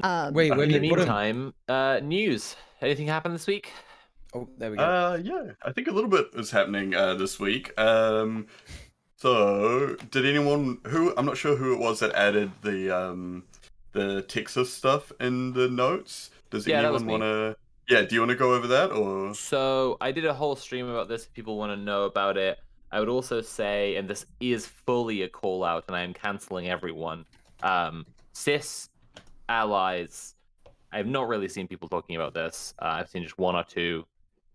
Wait, In where the do you put him? meantime, news. Anything happened this week? Oh, there we go. Yeah, I think a little bit is happening this week. So did anyone who I'm not sure who it was that added the Texas stuff in the notes? Does Yeah, that was anyone me. want to? Yeah, do you want to go over that or? So I did a whole stream about this. If people want to know about it, I would also say, and this is fully a call out, and I am canceling everyone. Cis allies. I have not really seen people talking about this. I've seen just one or two,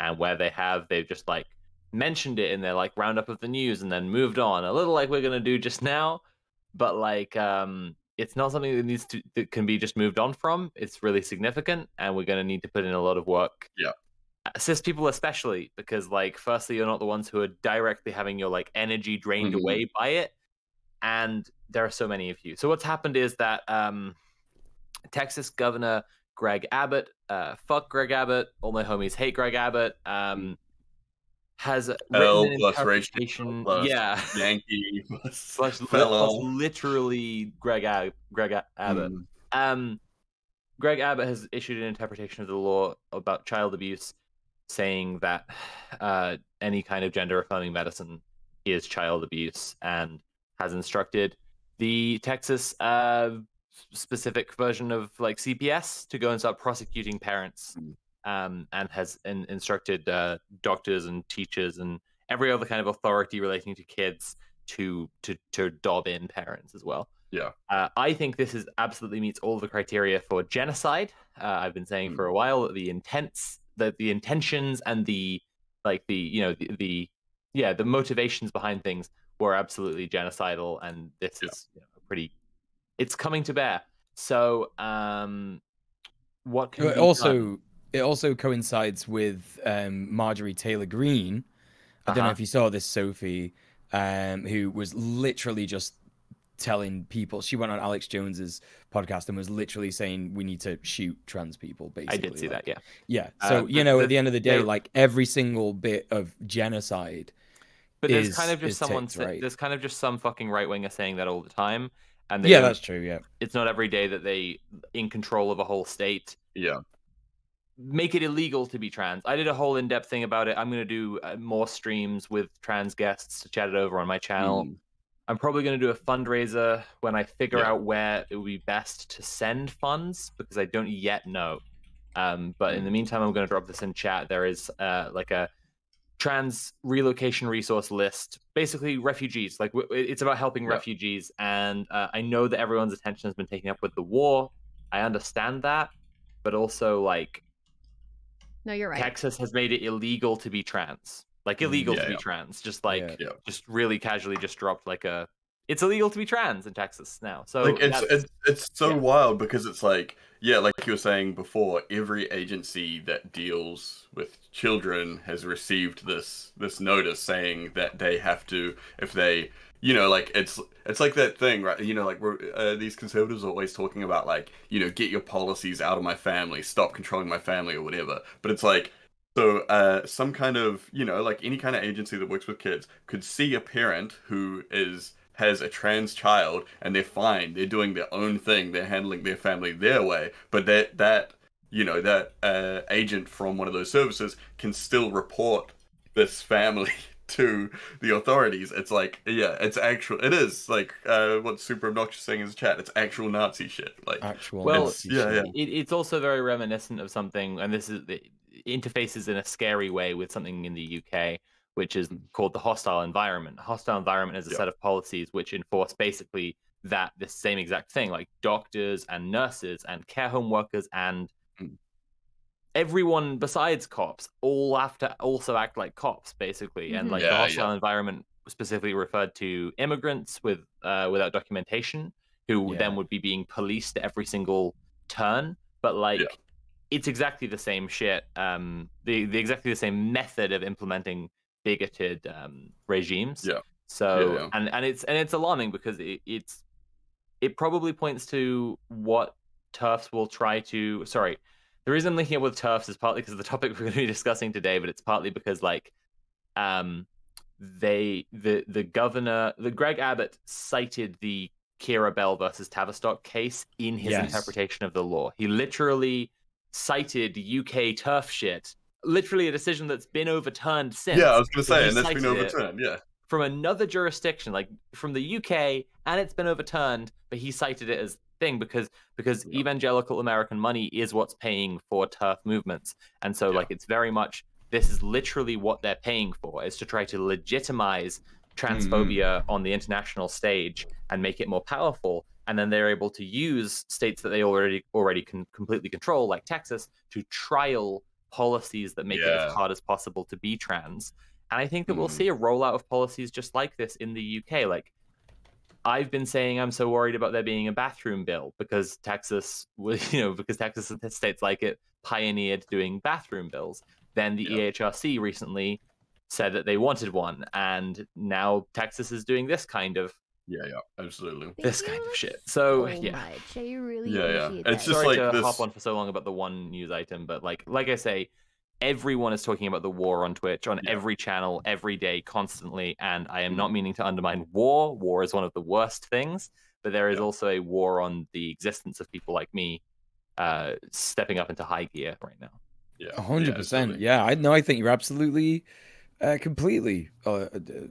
and where they have, they've just like mentioned it in their like roundup of the news and then moved on. A little like we're gonna do just now, but like it's not something that can be just moved on from. It's really significant, and we're gonna need to put in a lot of work. Yeah. Cis people especially, because like firstly you're not the ones who are directly having your like energy drained away by it, and there are so many of you. So what's happened is that Texas Governor Greg Abbott, fuck Greg Abbott, all my homies hate Greg Abbott, has written an interpretation, yeah, Yankee plus fellow. literally Greg Abbott. Greg Abbott has issued an interpretation of the law about child abuse, saying that any kind of gender affirming medicine is child abuse, and has instructed the Texas specific version of like CPS to go and start prosecuting parents, and has instructed doctors and teachers and every other kind of authority relating to kids to dob in parents as well. Yeah. I think this is absolutely meets all the criteria for genocide. I've been saying for a while that the intentions and the motivations behind things were absolutely genocidal, and this is pretty. It's coming to bear. So, what can it also coincides with Marjorie Taylor Greene. I don't know if you saw this, Sophie, who was literally just telling people. She went on Alex Jones's podcast and was literally saying we need to shoot trans people. Basically, I did see that. Yeah. Yeah. So at the end of the day, like every single bit of genocide. But there's kind of just there's kind of just some fucking right winger saying that all the time. And that's true. Yeah, it's not every day that they, in control of a whole state, make it illegal to be trans. I did a whole in-depth thing about it. I'm going to do more streams with trans guests to chat it over on my channel. I'm probably going to do a fundraiser when I figure out where it would be best to send funds, because I don't yet know. But in the meantime, I'm going to drop this in chat. There is like a trans relocation resource list, basically refugees. Like it's about helping refugees, and I know that everyone's attention has been taken up with the war. I understand that, but also like, no, you're right. Texas has made it illegal to be trans, like illegal to be trans. Just like just really casually just dropped like it's illegal to be trans in Texas now. So like it's so wild, because it's like like you were saying before, every agency that deals with children has received this notice saying that they have to, if they, like it's like that thing, right? Like these conservatives are always talking about like, get your policies out of my family, stop controlling my family or whatever. But it's like, so some kind of, like any kind of agency that works with kids could see a parent who has a trans child, and they're fine. They're doing their own thing. They're handling their family their way. But that agent from one of those services can still report this family to the authorities. It's like, it is like what's super obnoxious saying in the chat. It's actual Nazi shit. Like actual Nazi shit. It's also very reminiscent of something, and this is the interfaces in a scary way with something in the UK, which is called the hostile environment. Hostile environment is a set of policies which enforce basically this same exact thing, like doctors and nurses and care home workers and everyone besides cops all have to also act like cops, basically. And like the hostile environment specifically referred to immigrants without documentation, who then would be being policed at every single turn. But like it's exactly the same shit. Exactly the same method of implementing bigoted regimes. So and it's alarming, because it probably points to what TERFs will try to. Sorry, the reason I'm linking up with TERFs is partly because of the topic we're going to be discussing today, but it's partly because like the governor, the Greg Abbott cited the Kira Bell versus Tavistock case in his interpretation of the law. He literally cited UK turf shit, literally a decision that's been overturned since. Yeah, I was going to say, and that's been overturned, from another jurisdiction, like from the UK, and it's been overturned, but he cited it as thing because evangelical American money is what's paying for turf movements. And so like it's very much, this is literally what they're paying for, is to try to legitimize transphobia on the international stage and make it more powerful. And then they're able to use states that they already can completely control, like Texas, to trial policies that make it as hard as possible to be trans. And I think that we'll see a rollout of policies just like this in the UK. Like, I've been saying I'm so worried about there being a bathroom bill because Texas was, because Texas and states like it pioneered doing bathroom bills. Then the EHRC recently said that they wanted one, and now Texas is doing this kind of absolutely this kind of shit. So much. I really it's that. just sorry like to hop on for so long about the one news item, but like I say, everyone is talking about the war on Twitch on every channel, every day, constantly, and I am not meaning to undermine war. War is one of the worst things, but there is also a war on the existence of people like me stepping up into high gear right now. 100%. I think you're absolutely completely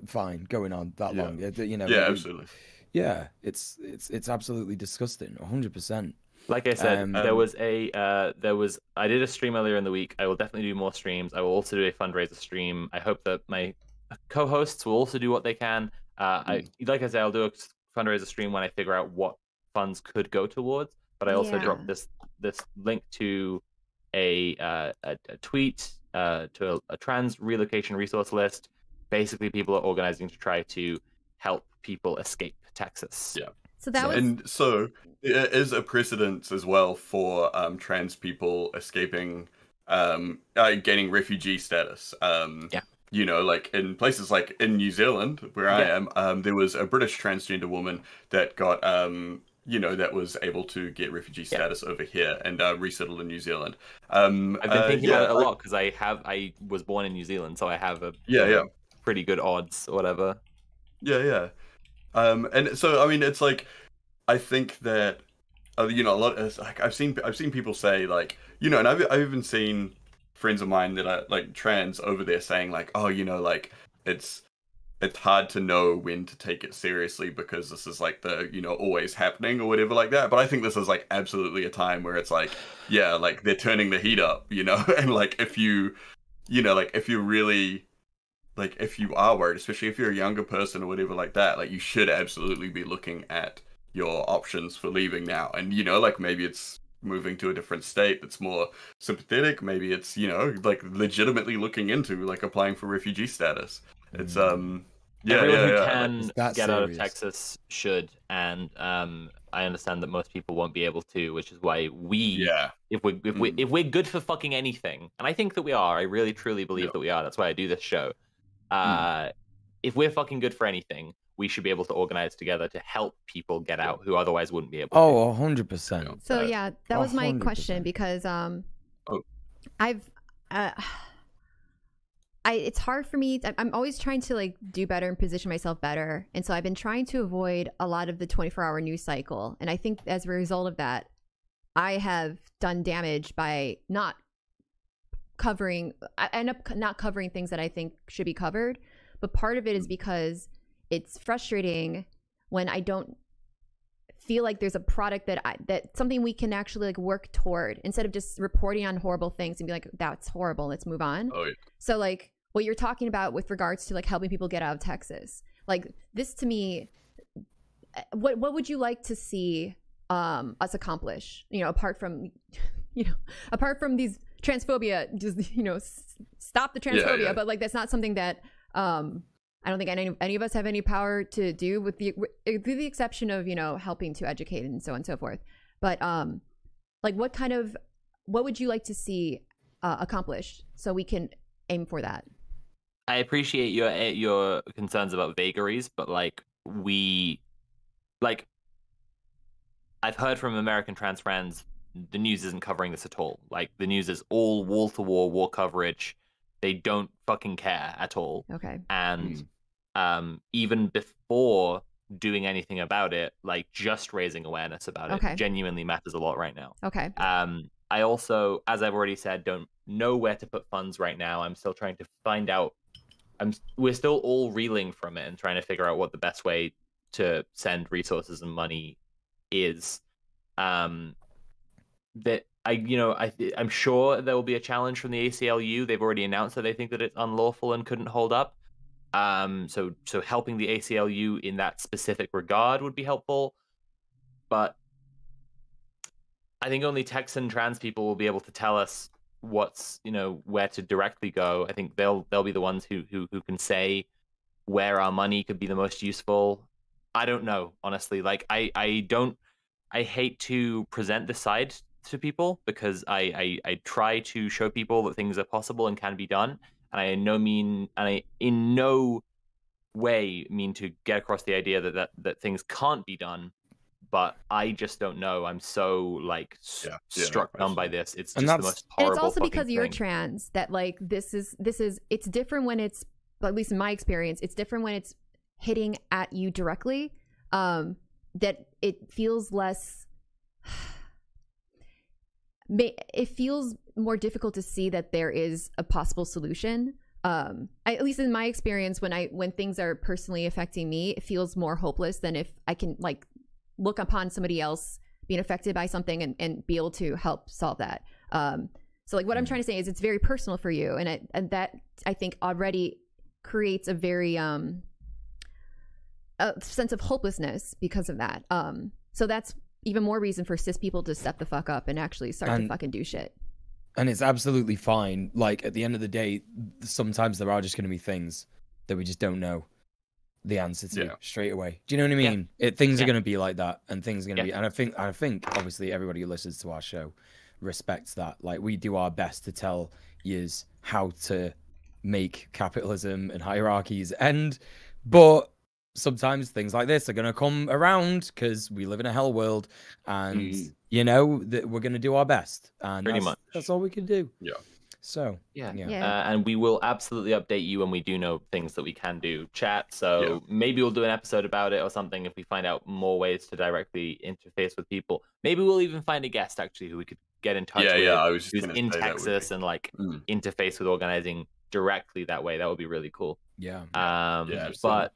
fine going on that long. Absolutely. Yeah, it's absolutely disgusting. 100%. Like I said, I did a stream earlier in the week. I will definitely do more streams. I will also do a fundraiser stream. I hope that my co-hosts will also do what they can. Like I said, I'll do a fundraiser stream when I figure out what funds could go towards. But I also dropped this link to a tweet to a trans relocation resource list. Basically, people are organizing to try to help people escape Texas. So that was... And so it is a precedent as well for trans people escaping, gaining refugee status. Like in places like in New Zealand, where I am, there was a British transgender woman that got, that was able to get refugee status over here and resettle in New Zealand. I've been thinking about it a lot because I was born in New Zealand, so I have pretty good odds or whatever. And so I mean, it's like, I think that a lot of, like, I've seen people say, like, and I've even seen friends of mine that are like trans over there saying like, oh, like it's hard to know when to take it seriously because this is like the always happening or whatever like that. But I think this is like absolutely a time where it's like, like they're turning the heat up, and like if you if you're really, like, if you are worried, especially if you're a younger person or whatever like that, like, you should absolutely be looking at your options for leaving now. And, like, maybe it's moving to a different state that's more sympathetic. Maybe it's, like, legitimately looking into, like, applying for refugee status. It's, Everyone who can get out of Texas should. And I understand that most people won't be able to, which is why if we're good for fucking anything, and I think that we are, I really, truly believe that we are. That's why I do this show. If we're fucking good for anything, we should be able to organize together to help people get out who otherwise wouldn't be able to. 100%. So that was my question, because it's hard for me. I'm always trying to like do better and position myself better, and so I've been trying to avoid a lot of the 24-hour news cycle. And I think as a result of that, I have done damage by not covering. I end up not covering things that I think should be covered. But part of it is because it's frustrating when I don't feel like there's a product that something we can actually like work toward, instead of just reporting on horrible things and be like, that's horrible, let's move on. So like what you're talking about with regards to like helping people get out of Texas, like this to me, what would you like to see us accomplish, apart from these transphobia, just stop the transphobia. But like that's not something that I don't think any of us have any power to do, with the exception of helping to educate and so on and so forth. But like what would you like to see accomplished so we can aim for that? I appreciate your concerns about vagaries, but I've heard from American trans friends, the news isn't covering this at all. Like, the news is all wall-to-wall war coverage. They don't fucking care at all. Okay. And even before doing anything about it, like just raising awareness about it genuinely matters a lot right now. Okay. I also, as I've already said, don't know where to put funds right now. I'm still trying to find out. We're still all reeling from it and trying to figure out what the best way to send resources and money is. I'm sure there will be a challenge from the ACLU. They've already announced that they think that it's unlawful and couldn't hold up. So helping the ACLU in that specific regard would be helpful. But I think only Texan trans people will be able to tell us what's, where to directly go. I think they'll be the ones who can say where our money could be the most useful. I don't know, honestly. Like I hate to present this side to people because I try to show people that things are possible and can be done, and I in no way mean to get across the idea that things can't be done. But I just don't know. I'm so struck dumb by this. It's just the most horrible. And it's also because thing. You're trans that this is it's different when it's, at least in my experience, it's different when it's hitting at you directly. That it feels less. It feels more difficult to see that there is a possible solution. At least in my experience, when things are personally affecting me, it feels more hopeless than if I can look upon somebody else being affected by something and be able to help solve that. So what I'm trying to say is it's very personal for you, and that I think already creates a very a sense of hopelessness because of that. So that's even more reason for cis people to step the fuck up and actually start to fucking do shit. And it's absolutely fine. Like, at the end of the day, sometimes there are just going to be things that we just don't know the answer to straight away. Do you know what I mean? Things are going to be like that, and things are going to be. And I think obviously everybody who listens to our show respects that. Like, we do our best to tell yous how to make capitalism and hierarchies end, but sometimes things like this are going to come around because we live in a hell world, and that we're going to do our best, and pretty much that's all we can do. Yeah. So and we will absolutely update you when we do know things that we can do, chat. So maybe we'll do an episode about it or something if we find out more ways to directly interface with people. Maybe we'll even find a guest actually who we could get in touch with, I was just who's in Texas and interface with organizing directly that way. That would be really cool. But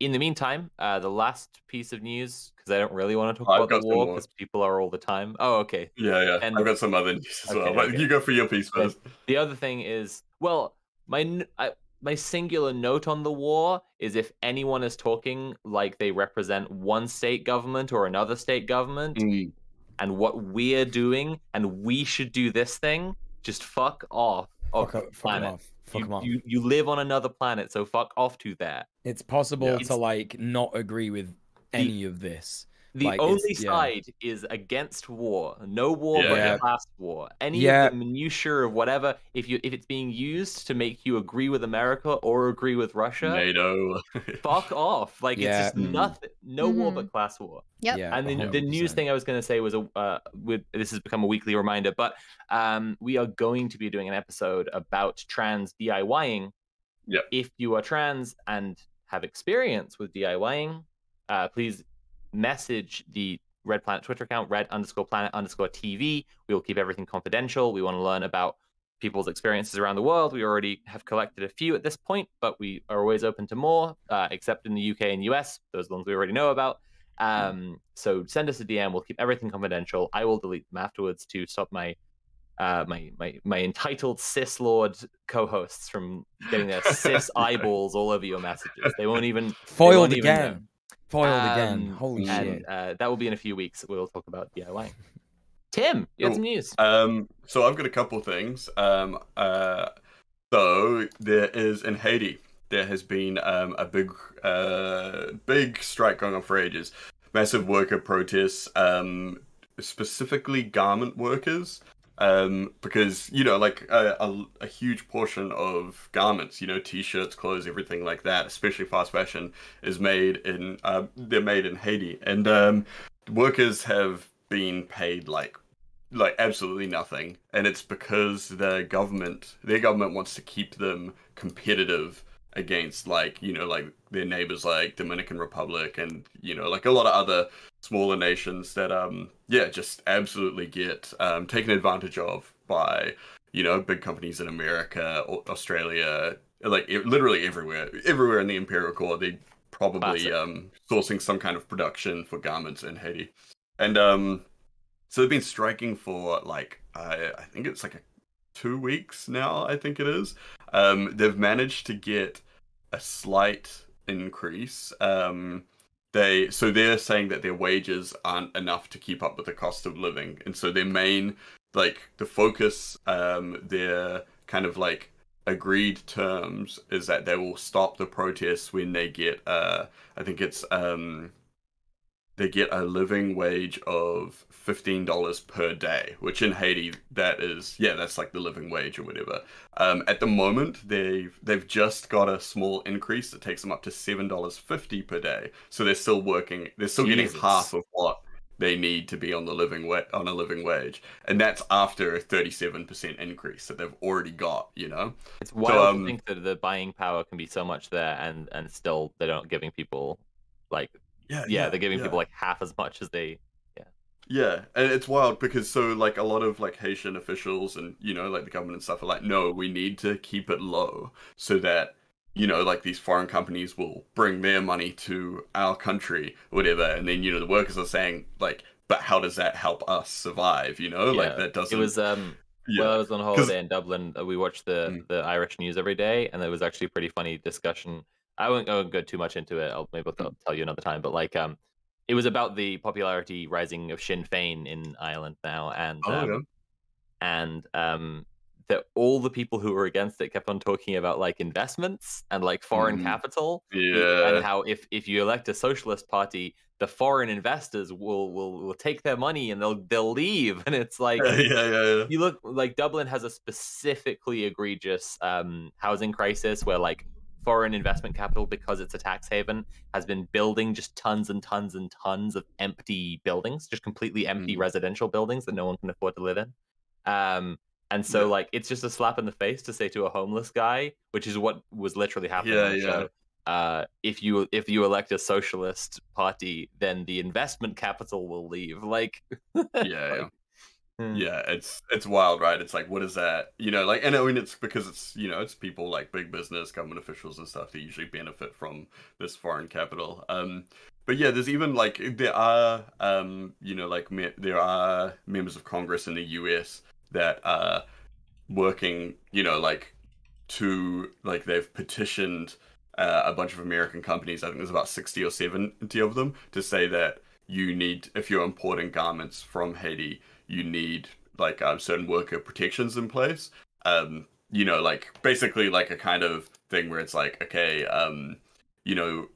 in the meantime, the last piece of news, because I don't really want to talk about the war because people are all the time. Oh, okay. Yeah. And I've got some other news as well. But you go for your piece first. The other thing is, my singular note on the war is if anyone is talking like they represent one state government or another state government and what we're doing and we should do this thing, just fuck off. Fuck them off. You live on another planet, so fuck off to there. It's possible to not agree with any of this. The only side is against war. No war but a class war. Any of the minutiae of whatever, if it's being used to make you agree with America or agree with Russia, NATO, fuck off. It's just nothing. No war but class war. Yep. Yeah, and the news thing I was going to say was this has become a weekly reminder, but we are going to be doing an episode about trans DIYing. Yep. If you are trans and have experience with DIYing, please message the Red Planet Twitter account, red_planet_TV. We will keep everything confidential. We want to learn about people's experiences around the world. We already have collected a few at this point, but we are always open to more, except in the UK and US. Those are the ones we already know about. So send us a DM. We'll keep everything confidential. I will delete them afterwards to stop my entitled cis lord co-hosts from getting their cis eyeballs all over your messages. They won't even foiled again. Holy shit. That will be in a few weeks. We'll talk about DIY. Tim, you had some news. So I've got a couple things. So there is in Haiti, there has been a big strike going on for ages. Massive worker protests, specifically garment workers. Because a huge portion of garments, t-shirts, clothes, everything like that, especially fast fashion, is made in they're made in Haiti, and workers have been paid like absolutely nothing, and it's because their government wants to keep them competitive against like, you know, like their neighbors like Dominican Republic and, you know, like a lot of other smaller nations that just absolutely get taken advantage of by, you know, big companies in America, Australia, like literally everywhere in the Imperial Core. They probably sourcing some kind of production for garments in Haiti. And so they've been striking for like I think it's like 2 weeks now, I think it is. They've managed to get a slight increase. They're saying that their wages aren't enough to keep up with the cost of living, and so their main, like, the focus, their kind of like agreed terms is that they will stop the protests when they get I think it's they get a living wage of $15 per day, which in Haiti, that's like the living wage or whatever. At the moment, they've just got a small increase that takes them up to $7.50 per day. So they're still working. They're still getting half of what they need to be on the living wage, and that's after a 37% increase that they've already got. You know, it's wild to think that the buying power can be so much there, and still they're not giving people like. They're giving people like half as much as they. Yeah, and it's wild because so like a lot of like Haitian officials and, you know, like the government and stuff are like, no, we need to keep it low so that, you know, like these foreign companies will bring their money to our country or whatever. And then, you know, the workers are saying like, but how does that help us survive? You know, like that doesn't. It was when I was on holiday in Dublin, we watched the Irish news every day, and there was actually a pretty funny discussion. I won't go too much into it. I'll tell you another time. But like, it was about the popularity rising of Sinn Féin in Ireland now, and that all the people who were against it kept on talking about like investments and like foreign capital, and how if you elect a socialist party, the foreign investors will take their money and they'll leave, and it's like you look like Dublin has a specifically egregious housing crisis where like foreign investment capital, because it's a tax haven, has been building just tons and tons and tons of empty buildings, just completely empty residential buildings that no one can afford to live in. And so like it's just a slap in the face to say to a homeless guy, which is what was literally happening on the show. If you elect a socialist party, then the investment capital will leave. Like yeah, it's wild, right? It's like, what is that? You know, like, and I mean, it's because it's, you know, it's people like big business, government officials and stuff that usually benefit from this foreign capital. But yeah, there's even like there are, you know, like there are members of Congress in the US that are working, you know, like they've petitioned a bunch of American companies. I think there's about 60 or 70 of them to say that you need, if you're importing garments from Haiti, you need like certain worker protections in place. You know, like basically like a kind of thing where it's like, okay, you know,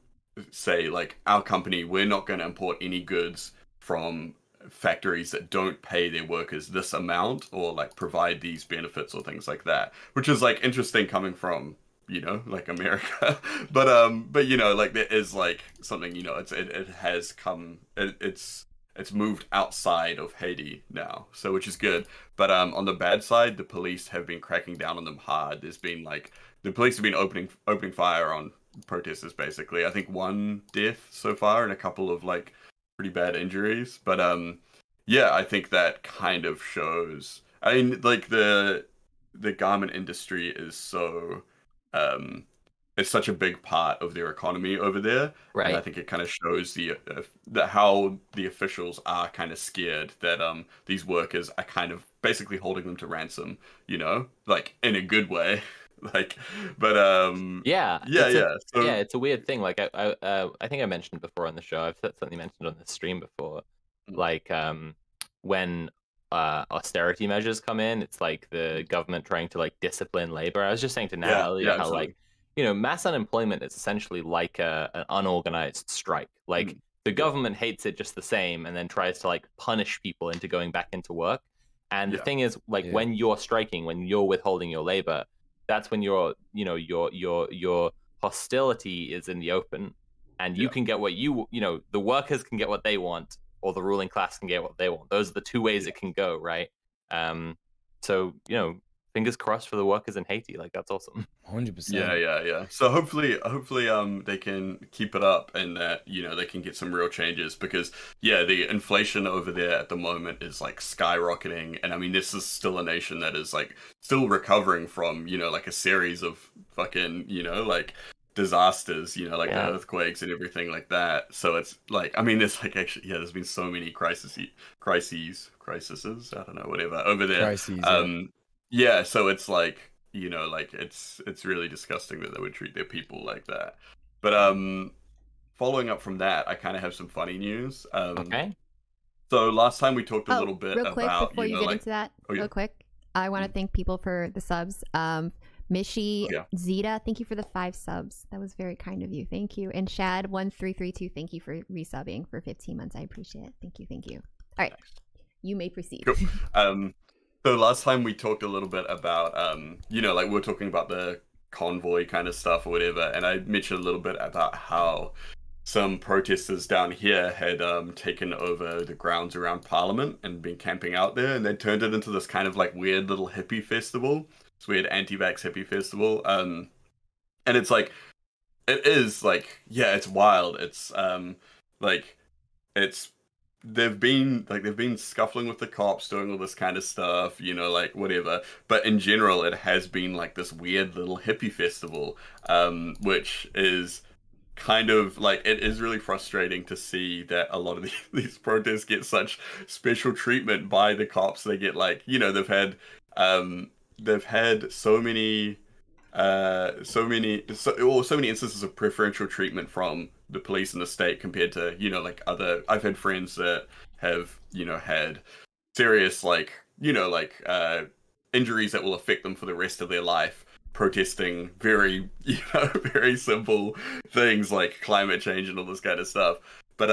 say like our company, we're not going to import any goods from factories that don't pay their workers this amount or like provide these benefits or things like that, which is like interesting coming from, you know, like America. But you know, like there is like something, you know, it has come, it's moved outside of Haiti now, so which is good. But on the bad side, the police have been cracking down on them hard. There's been like the police have been opening fire on protesters basically. I think 1 death so far and a couple of like pretty bad injuries. But yeah, I think that kind of shows. I mean, like the garment industry is so it's such a big part of their economy over there, right? And I think it kind of shows the how the officials are kind of scared that these workers are kind of basically holding them to ransom, you know, like in a good way, like. But it's a weird thing. Like I think I mentioned before on the show. I've certainly mentioned on the stream before, like when austerity measures come in, it's like the government trying to like discipline labor. I was just saying to Nat earlier how like, you know, mass unemployment is essentially like an unorganized strike. Like the government hates it just the same and then tries to like punish people into going back into work. And the thing is, like when you're striking, when you're withholding your labor, that's when your hostility is in the open, and you can get what you know, the workers can get what they want, or the ruling class can get what they want. Those are the two ways it can go, right? So, you know, fingers crossed for the workers in Haiti. Like, that's awesome. 100%. Yeah. So hopefully, they can keep it up, and that, you know, they can get some real changes, because the inflation over there at the moment is like skyrocketing, and I mean, this is still a nation that is like still recovering from, you know, like a series of fucking, you know, like disasters, you know, like the earthquakes and everything like that. So it's like, I mean, there's like actually, there's been so many crises, I don't know, whatever, over there. Crises, so it's like, you know, like it's really disgusting that they would treat their people like that. But following up from that, I kind of have some funny news. Okay. So last time we talked a little bit real quick, about, before you get into that, real quick, I want to thank people for the subs. Mishi, Zeta, thank you for the 5 subs. That was very kind of you. Thank you. And Shad1332, thank you for resubbing for 15 months. I appreciate it. Thank you. All right, you may proceed. Cool. So last time we talked a little bit about, you know, like we were talking about the convoy kind of stuff or whatever, and I mentioned a little bit about how some protesters down here had taken over the grounds around Parliament and been camping out there, and they turned it into this kind of like weird little hippie festival. This weird anti-vax hippie festival. And it's like, it is like, it's wild. It's they've been scuffling with the cops, doing all this kind of stuff, you know, like whatever. But in general, it has been like this weird little hippie festival, which is kind of like, it is really frustrating to see that a lot of these protests get such special treatment by the cops. They get like, you know, they've had so many instances of preferential treatment from the police and the state compared to, you know, like I've had friends that have, you know, had serious, like, you know, like injuries that will affect them for the rest of their life, protesting very, you know, very simple things like climate change and all this kind of stuff. But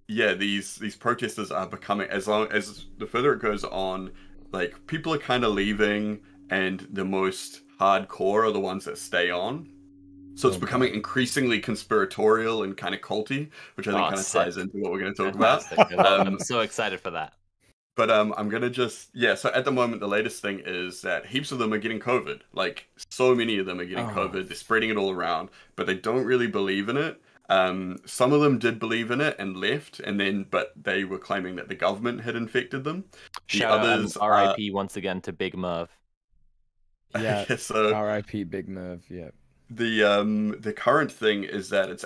these protesters are becoming, as the further it goes on, like, people are kind of leaving, and the most hardcore are the ones that stay on. So it's becoming increasingly conspiratorial and kind of culty, which I think kind of ties into what we're going to talk about. I'm so excited for that. But I'm going to just, so at the moment, the latest thing is that heaps of them are getting COVID. Like, so many of them are getting COVID. They're spreading it all around, but they don't really believe in it. Some of them did believe in it and left, but they were claiming that the government had infected them. Shout out R.I.P. once again to Big Merv. Yeah, so R.I.P. Big Merv. Yeah. The current thing is that it's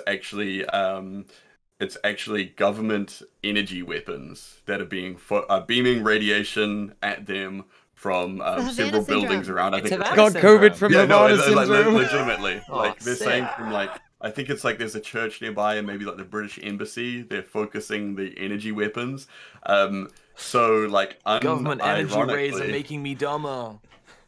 actually government energy weapons that are beaming radiation at them from several buildings around. I think got COVID from Havana syndrome. Legitimately, like they're saying from like. I think it's like there's a church nearby and maybe like the British embassy. They're focusing the energy weapons. So like government energy rays are making me dumber.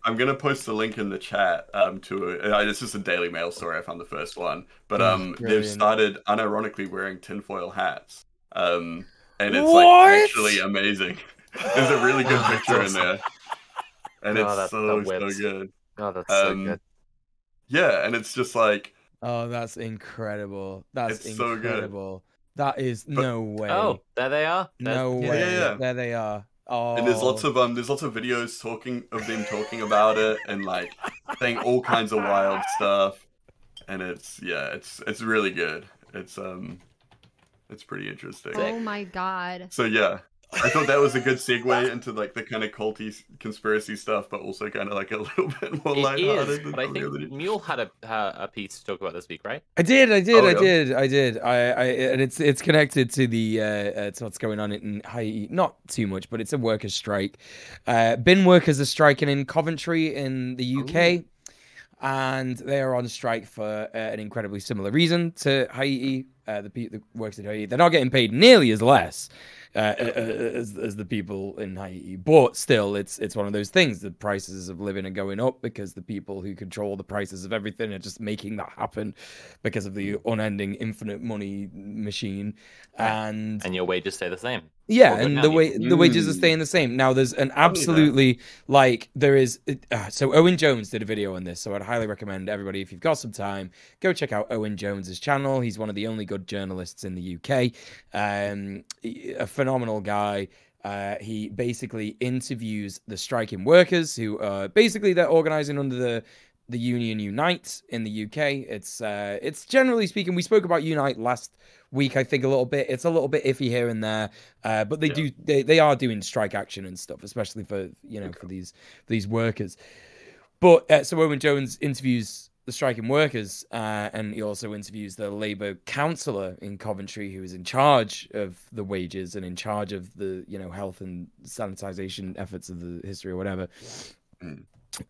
I'm gonna post the link in the chat this is a Daily Mail story. I found the first one, but they've started unironically wearing tinfoil hats, and it's like actually amazing. There's a really good picture in there, and it's so good. Oh, that's so good. Yeah, and it's just like. Oh, that's incredible. That's So incredible. Good. That is no way. Oh, there they are. No way. Yeah. There they are. Oh. And there's lots of videos of them talking about it and like saying all kinds of wild stuff. And it's really good. It's pretty interesting. Oh my god. So yeah. I thought that was a good segue into like the kind of culty conspiracy stuff, but also kind of like a little bit more lighthearted. But I think Muel had a piece to talk about this week, right? I did. And it's connected to the to what's going on in Haiti. Not too much, but it's a workers' strike. Bin workers are striking in Coventry in the UK. And they are on strike for an incredibly similar reason to Haiti. The workers in Haiti, they're not getting paid nearly as less as the people in Haiti, but still, it's one of those things. The prices of living are going up because the people who control the prices of everything are just making that happen because of the unending, infinite money machine, and your wages stay the same. Yeah, and the wages are staying the same. Now, there's an absolutely, so Owen Jones did a video on this, so I'd highly recommend everybody, if you've got some time, go check out Owen Jones's channel. He's one of the only good journalists in the UK, a phenomenal guy, he basically interviews the striking workers who are basically they're organizing under the union Unite in the UK. It's generally speaking, we spoke about Unite last week, I think, a little bit. It's a little bit iffy here and there, but they are doing strike action and stuff, especially for for these workers. But so Owen Jones interviews the striking workers, and he also interviews the Labour councillor in Coventry who is in charge of the wages and in charge of the health and sanitisation efforts of the history or whatever.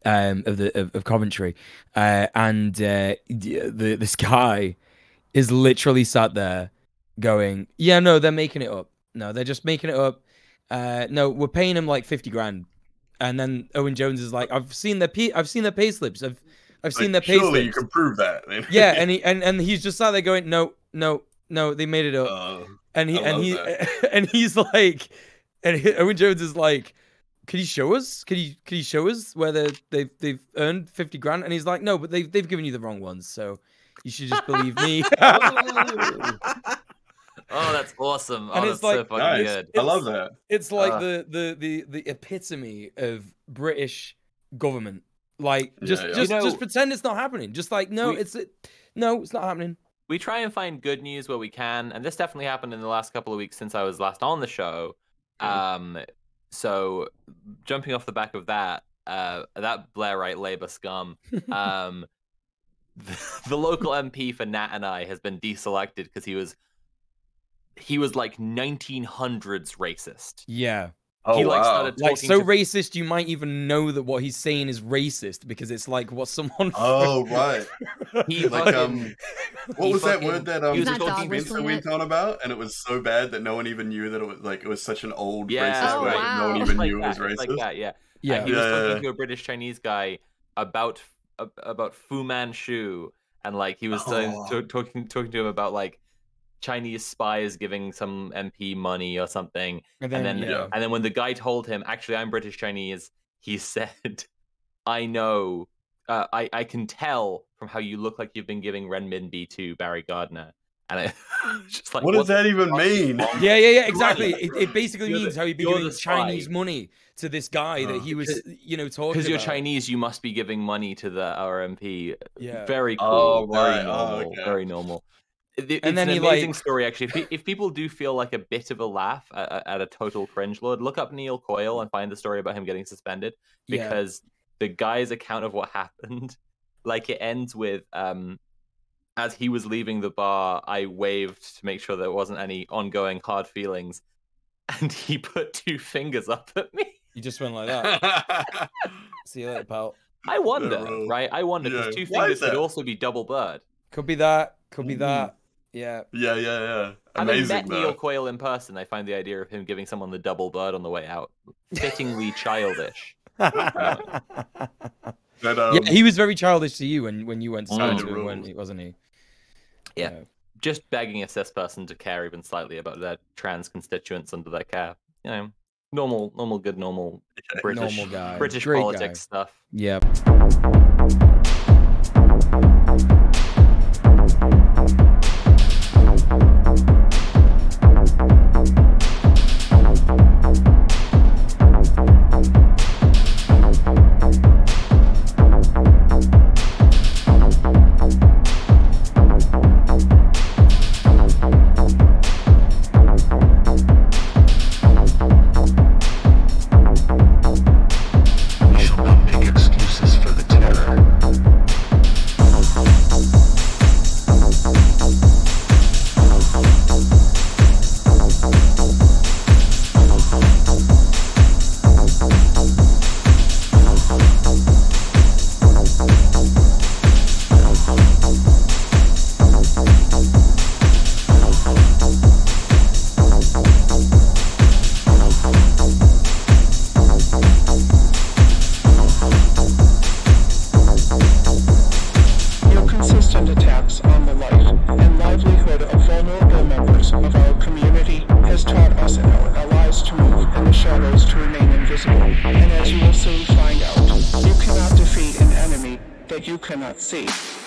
Of Coventry, and this guy is literally sat there going, "Yeah, no, they're making it up. No, they're just making it up. No, we're paying him like 50 grand." And then Owen Jones is like, "I've seen their pay slips. I've seen their pay slips. Surely you can prove that." Yeah, and he's just sat there going, "No, they made it up." And he's like, Owen Jones is like, "Can you show us? Can you show us where they've earned 50 grand?" And he's like, "No, but they've given you the wrong ones, so you should just believe me." Oh, that's awesome! And it's like, so fucking good. I love that. It's like the epitome of British government. Like just pretend it's not happening. Just like it's not happening. We try and find good news where we can, and this definitely happened in the last couple of weeks since I was last on the show. So jumping off the back of that Blairite Labour scum, the local MP for Nat and I has been deselected because he was like 1900s racist. Yeah. Oh, he wow. started so racist you might even know that what he's saying is racist because it's like what someone Oh right. He like what was that word that Spencer went on about? And it was so bad that no one even knew that it was such an old Yeah. racist Oh, word wow. that no one even knew it was racist. Like that, yeah. Yeah. He was talking to a British Chinese guy about Fu Manchu, and like he was talking to him about like Chinese spies giving some MP money or something, and then when the guy told him, "Actually, I'm British Chinese," he said, "I know, I can tell from how you look like you've been giving renminbi to Barry Gardner." And I just like, what does that even mean? Yeah, exactly. It basically means how he'd be giving Chinese money to this guy that he was, talking about. Because you're Chinese, you must be giving money to the RMP. Yeah. Very cool. Oh, very right. normal. Oh, okay. Very normal. It's And then an he, amazing like- story, actually. If people do feel like a bit of a laugh at a total cringe lord, look up Neil Coyle and find the story about him getting suspended. Because the guy's account of what happened, like it ends with, as he was leaving the bar, I waved to make sure there wasn't any ongoing hard feelings. And he put 2 fingers up at me. You just went like that. See you later, pal. I wonder, right? I wonder, because 2 fingers could also be double bird. Could be that. Could be that. Yeah. Yeah. Having Amazing, met though. Neil Coyle in person, I find the idea of him giving someone the double bird on the way out fittingly childish. But, Yeah, he was very childish to you when you went to speak to him, wasn't he? Yeah. Just begging a cis person to care even slightly about their trans constituents under their care. Normal British, normal guy. British Great politics guy. stuff. Yep. And as you will soon find out, you cannot defeat an enemy that you cannot see.